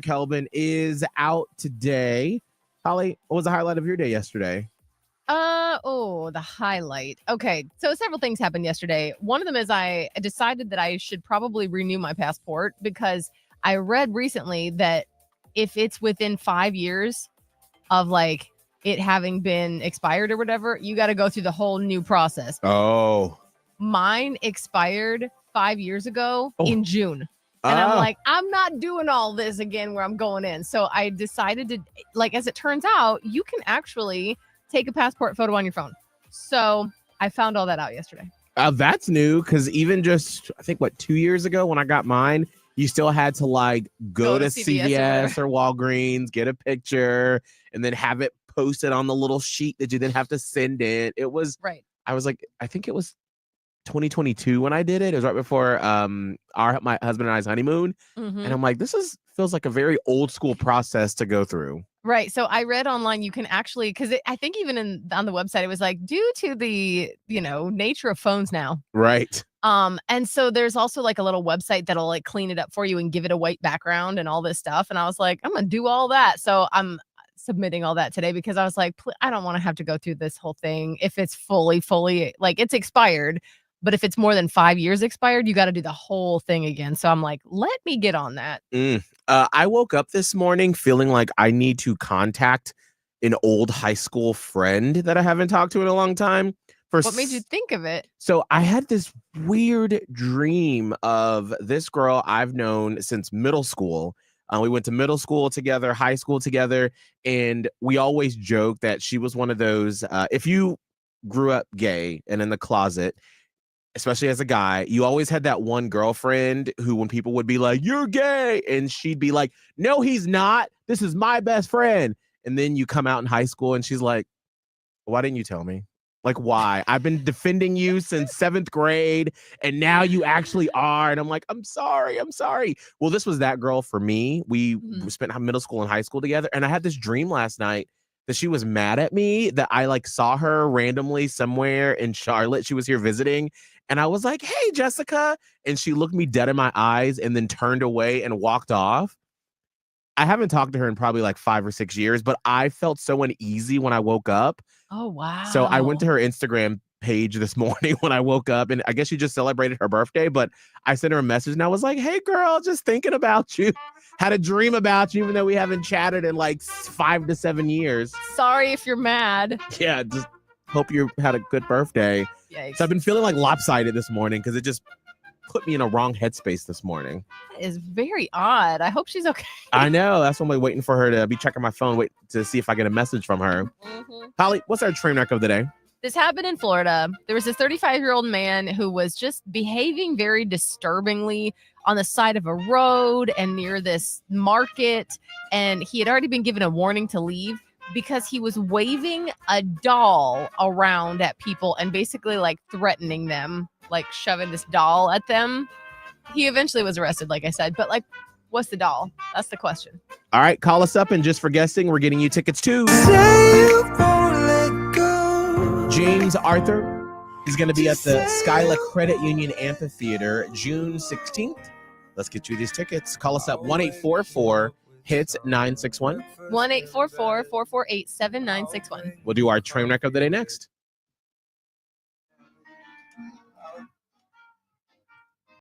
Kelvin is out today. Holly, what was the highlight of your day yesterday? The highlight. Okay, so several things happened yesterday. One of them is I decided that I should probably renew my passport because I read recently that if it's within 5 years of like it having been expired or whatever, you got to go through the whole new process. Oh. Mine expired 5 years ago in June. And I'm like, I'm not doing all this again where I'm going in. So I decided to, like, as it turns out, you can actually take a passport photo on your phone. So I found all that out yesterday. That's new because even just, I think, 2 years ago when I got mine, you still had to like go to CVS or Walgreens, get a picture, and then have it posted on the little sheet that you then have to send in. It was, right. I was like, I think it was 2022 when I did it. It was right before my husband and I's honeymoon. Mm-hmm. And I'm like, feels like a very old school process to go through. Right. So I read online you can actually, because I think even on the website, it was like due to the, nature of phones now. Right. And so there's also like a little website that'll like clean it up for you and give it a white background and all this stuff. And I was like, I'm going to do all that. So I'm submitting all that today because I was like, I don't want to have to go through this whole thing. If it's fully, like it's expired. But if it's more than 5 years expired, you got to do the whole thing again. So I'm like, let me get on that. I woke up this morning feeling like I need to contact an old high school friend that I haven't talked to in a long time. What made you think of it? So I had this weird dream of this girl I've known since middle school. We went to middle school together, high school together, and we always joke that she was one of those, if you grew up gay and in the closet, especially as a guy, you always had that one girlfriend who, when people would be like, you're gay, and she'd be like, no, he's not. This is my best friend. And then you come out in high school and she's like, why didn't you tell me? Like, why? I've been defending you since 7th grade, and now you actually are. And I'm like, I'm sorry. Well, this was that girl for me. We spent middle school and high school together. And I had this dream last night that she was mad at me, that I like saw her randomly somewhere in Charlotte. She was here visiting. And I was like, hey, Jessica. And she looked me dead in my eyes and then turned away and walked off. I haven't talked to her in probably like 5 or 6 years, but I felt so uneasy when I woke up. Oh, wow. So I went to her Instagram page this morning when I woke up, and I guess she just celebrated her birthday, but I sent her a message and I was like, hey, girl, just thinking about you. Had a dream about you, even though we haven't chatted in like 5 to 7 years. Sorry if you're mad. Yeah, just hope you had a good birthday. Yikes. So I've been feeling like lopsided this morning because it just put me in a wrong headspace this morning. That is very odd. I hope she's okay. I know. That's why I'm waiting for her to be checking my phone, wait to see if I get a message from her. Holly, what's our train wreck of the day? This happened in Florida. There was this 35-year-old man who was just behaving very disturbingly on the side of a road and near this market. And he had already been given a warning to leave because he was waving a doll around at people and basically like threatening them, like shoving this doll at them. He eventually was arrested, like I said, but like, what's the doll? That's the question. All right, call us up, and just for guessing, we're getting you tickets to James Arthur. He's going to be at the Skyla Credit Union Amphitheater June 16th. Let's get you these tickets. Call us up 1-844-HIT-961. 1-844-448-7961. We'll do our train wreck of the day next.